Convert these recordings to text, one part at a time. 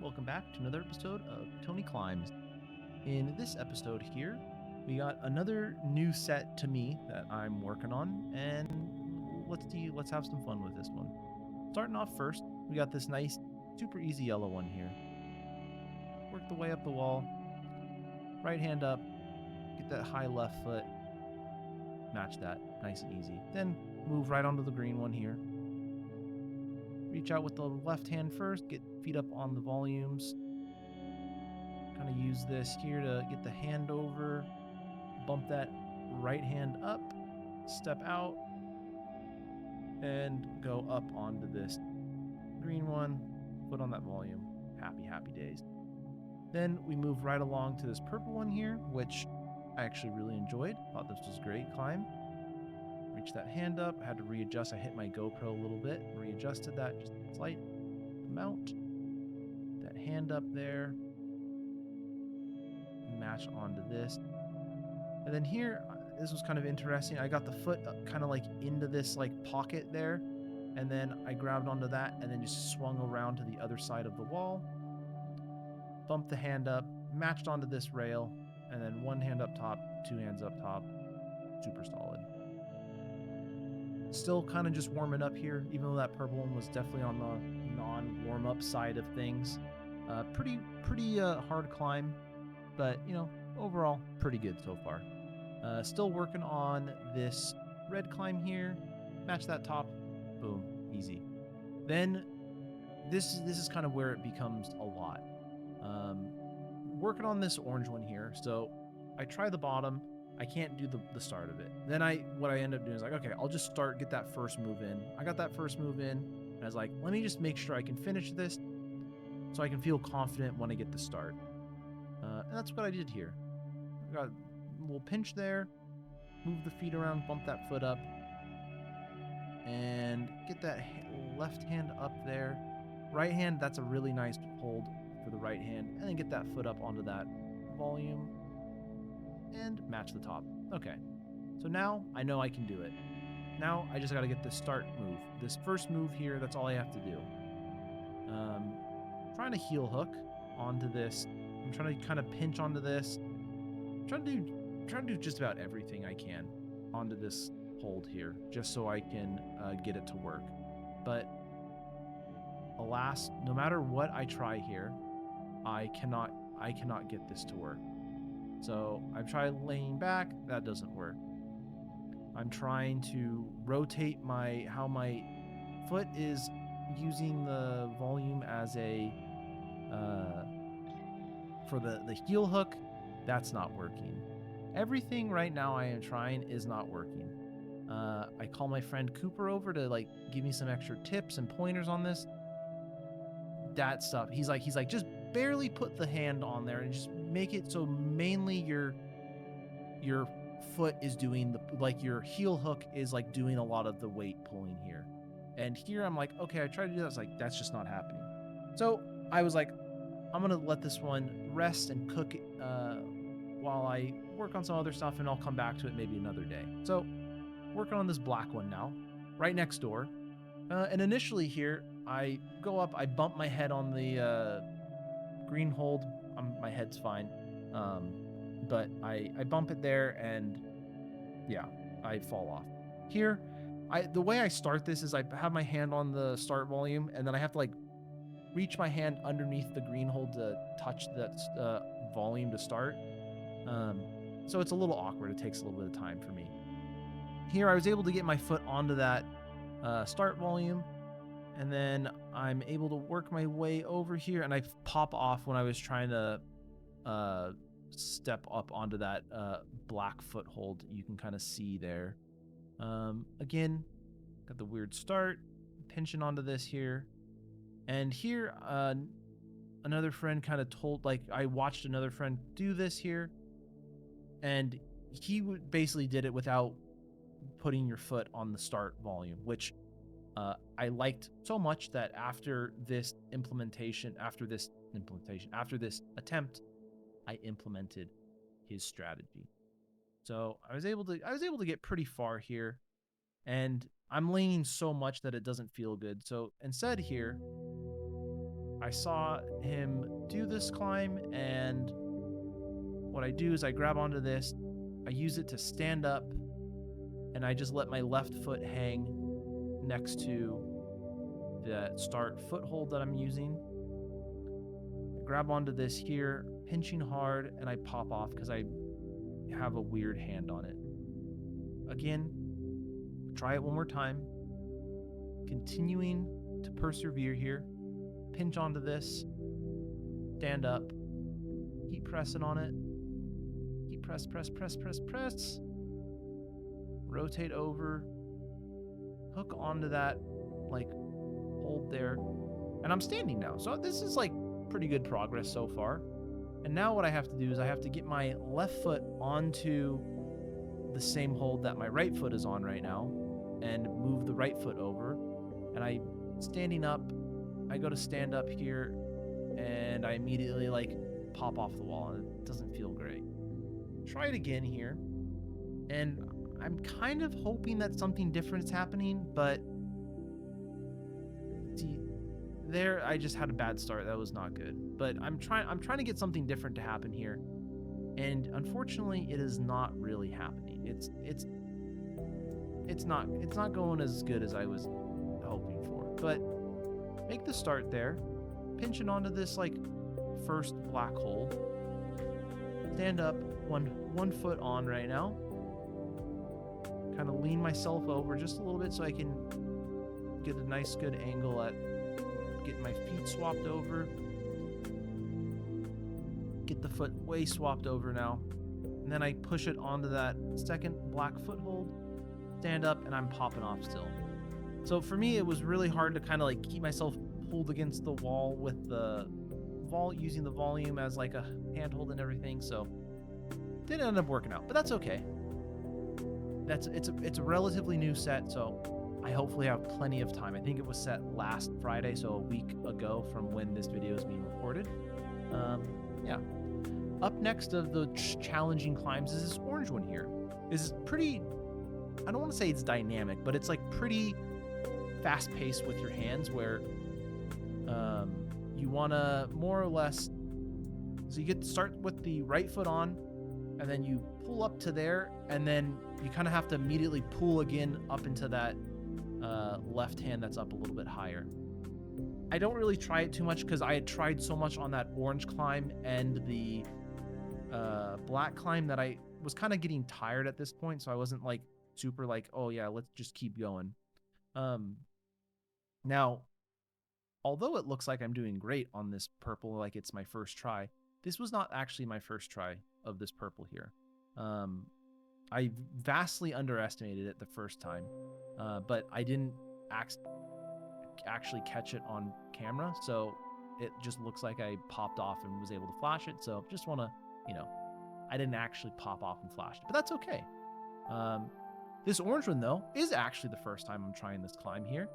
welcome back to another episode of Tony Climbs. In this episode here, we got another new set to me that I'm working on, and let's have some fun with this one. Starting off first, we got this nice, super easy yellow one here. Work the way up the wall, right hand up, get that high left foot, match that, nice and easy. Then move right onto the green one here. Reach out with the left hand first, get feet up on the volumes. Kind of use this here to get the hand over, bump that right hand up, step out, and go up onto this green one, foot on that volume. Happy days. Then we move right along to this purple one here, which I actually really enjoyed. Thought this was a great climb. Reach that hand up, I had to readjust. I hit my GoPro a little bit, readjusted that just a slight amount. That hand up there, match onto this. And then here, this was kind of interesting. I got the foot kind of like into this like pocket there, and then I grabbed onto that and then just swung around to the other side of the wall, bumped the hand up, matched onto this rail, and then one hand up top, two hands up top, super solid. Still kind of just warming up here, even though that purple one was definitely on the non-warm-up side of things. Pretty hard climb, but overall pretty good so far. Still working on this red climb here. Match that top, boom, easy. Then this is kind of where it becomes a lot. Working on this orange one here. So I try the bottom. I can't do the start of it. Then what I end up doing is like, okay, I'll just get that first move in. I got that first move in, and I was like, let me just make sure I can finish this so I can feel confident when I get the start. And that's what I did here. I got a little pinch there, move the feet around, bump that foot up, and get that left hand up there. Right hand, that's a really nice hold for the right hand, and then get that foot up onto that volume and match the top. Okay, so now I know I can do it. Now I just got to get this start move. This first move here, that's all I have to do. Trying to heel hook onto this. I'm trying to kind of pinch onto this. Trying to do just about everything I can onto this hold here, just so I can get it to work. But alas, no matter what I try here, I cannot get this to work. So I've tried laying back, that doesn't work. I'm trying to rotate how my foot is using the volume as a for the heel hook. That's not working. Everything right now I am trying is not working. I call my friend Cooper over to give me some extra tips and pointers on this. That stuff. He's like, just barely put the hand on there and just make it so mainly your foot is doing your heel hook is doing a lot of the weight pulling here. And here I'm like, okay, I tried to do that. I was like, that's just not happening. So I was like, I'm gonna let this one rest and cook while I work on some other stuff, and I'll come back to it maybe another day. So working on this black one now, right next door. And initially here, I go up, I bump my head on the green hold. My head's fine. But I bump it there, and yeah, I fall off. Here, the way I start this is I have my hand on the start volume, and then I have to reach my hand underneath the green hold to touch that volume to start. So it's a little awkward. It takes a little bit of time for me. Here, I was able to get my foot onto that start volume, and then I'm able to work my way over here, and I pop off when I was trying to step up onto that black foothold. You can kind of see there. Again, got the weird start, pinching onto this here. And here, another friend kind of I watched another friend do this here, and he basically did it without putting your foot on the start volume, which I liked so much that after this attempt, I implemented his strategy. So I was able to get pretty far here, and I'm leaning so much that it doesn't feel good. So instead here, I saw him do this climb, and what I do is I grab onto this, I use it to stand up, and I just let my left foot hang next to the start foothold that I'm using. I grab onto this here, pinching hard, and I pop off because I have a weird hand on it. Again, try it one more time. Continuing to persevere here. Pinch onto this. Stand up. Keep pressing on it. Keep press. Rotate over. Hook onto that, like, hold there. And I'm standing now. So this is like pretty good progress so far. And now what I have to do is I have to get my left foot onto the same hold that my right foot is on right now and move the right foot over. And I, standing up, I go to stand up here and I immediately like pop off the wall and it doesn't feel great. Try it again here. And I'm kind of hoping that something different is happening, but see, there I just had a bad start. That was not good. But I'm trying to get something different to happen here. And unfortunately, it is not really happening. It's not going as good as I was hoping for. But make the start there. Pinching onto this like first black hole. Stand up, one foot on right now. Kind of lean myself over just a little bit so I can get a nice good angle at getting my feet swapped over. Get the foot way swapped over now. And then I push it onto that second black foothold. Stand up and I'm popping off still. So for me, it was really hard to kind of like keep myself pulled against the wall with the using the volume as like a handhold and everything. So didn't end up working out, but that's okay. It's a relatively new set, so I hopefully have plenty of time. I think it was set last Friday, so a week ago from when this video is being recorded. Yeah. Up next of the challenging climbs is this orange one here. This is pretty, I don't want to say it's dynamic, but it's like pretty fast paced with your hands where you want to more or less, so you get to start with the right foot on and then you pull up to there and then you kind of have to immediately pull again up into that left hand that's up a little bit higher. I don't really try it too much because I had tried so much on that orange climb and the black climb that I was kind of getting tired at this point, so I wasn't like super like, oh yeah, let's just keep going. Now, although it looks like I'm doing great on this purple, like it's my first try, this was not actually my first try of this purple here. I vastly underestimated it the first time, but I didn't actually catch it on camera, so it just looks like I popped off and was able to flash it. So just want to, I didn't actually pop off and flash it, but that's okay. This orange one though is actually the first time I'm trying this climb here,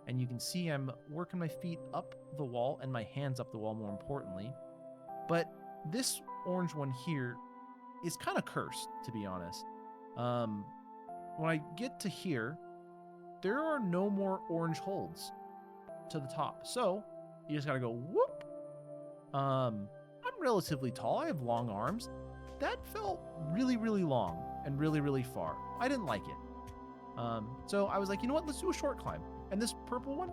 and you can see I'm working my feet up the wall and my hands up the wall more importantly. But this orange one here is kind of cursed, to be honest. When I get to here, there are no more orange holds to the top. So you just gotta go whoop. I'm relatively tall. I have long arms. That felt really, really long and really, really far. I didn't like it. So I was like, you know what? Let's do a short climb. And this purple one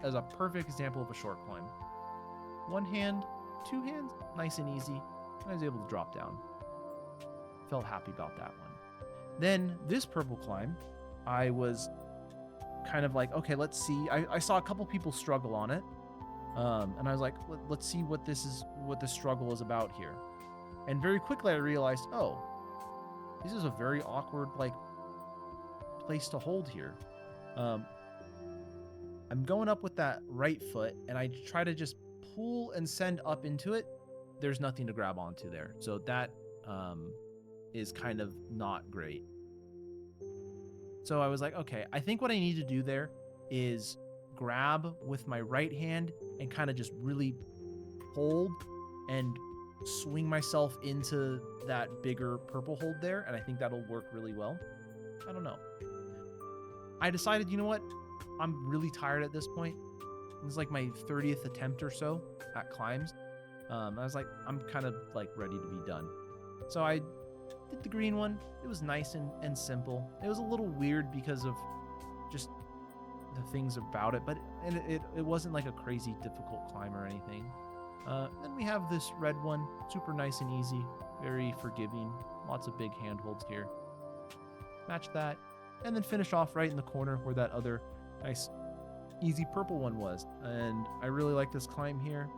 is a perfect example of a short climb. One hand, two hands, nice and easy. And I was able to drop down. Felt happy about that one. Then this purple climb, I was kind of like, okay, let's see. I saw a couple people struggle on it. And I was like, let's see what the struggle is about here. And very quickly I realized, oh, this is a very awkward, like, place to hold here. I'm going up with that right foot and I try to just pull and send up into it. There's nothing to grab onto there. So that, is kind of not great. So I was like, okay, I think what I need to do there is grab with my right hand and kind of just really hold and swing myself into that bigger purple hold there. And I think that'll work really well. I don't know. I decided, you know what? I'm really tired at this point. This is like my 30th attempt or so at climbs. I was like, I'm kind of like ready to be done. So I did the green one. It was nice and simple. It was a little weird because of just the things about it, but it wasn't like a crazy difficult climb or anything. Then we have this red one, super nice and easy, very forgiving, lots of big handholds here. Match that, and then finish off right in the corner where that other nice, easy purple one was. And I really like this climb here.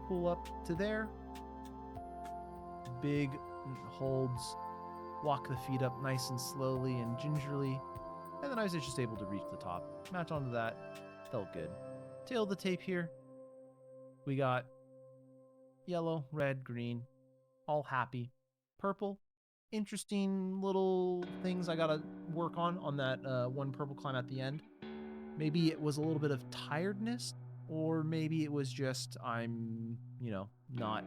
Pull up to there, big holds, walk the feet up nice and slowly and gingerly, and then I was just able to reach the top. Match onto that, felt good. Tail of the tape here, we got yellow, red, green, all happy. Purple, interesting little things I gotta work on that one purple climb at the end. Maybe it was a little bit of tiredness, or maybe it was just I'm, not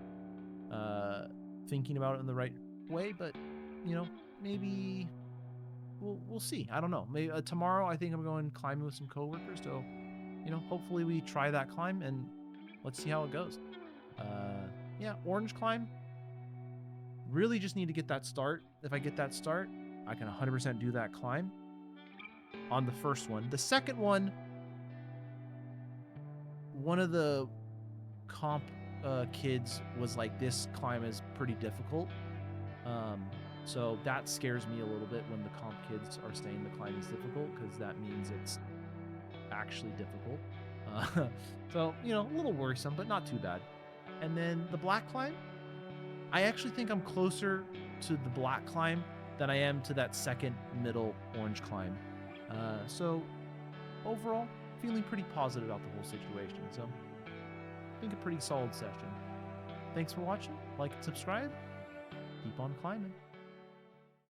thinking about it in the right way, but, maybe we'll see. I don't know. Maybe tomorrow I think I'm going climbing with some coworkers, so, hopefully we try that climb and let's see how it goes. Yeah, orange climb. Really just need to get that start. If I get that start, I can 100% do that climb on the first one. The second one of the comp kids was like, this climb is pretty difficult. So that scares me a little bit when the comp kids are saying the climb is difficult, because that means it's actually difficult. So, a little worrisome, but not too bad. And then the black climb, I actually think I'm closer to the black climb than I am to that second middle orange climb. So overall, feeling pretty positive about the whole situation. So I think a pretty solid session. Thanks for watching. Like and subscribe. Keep on climbing.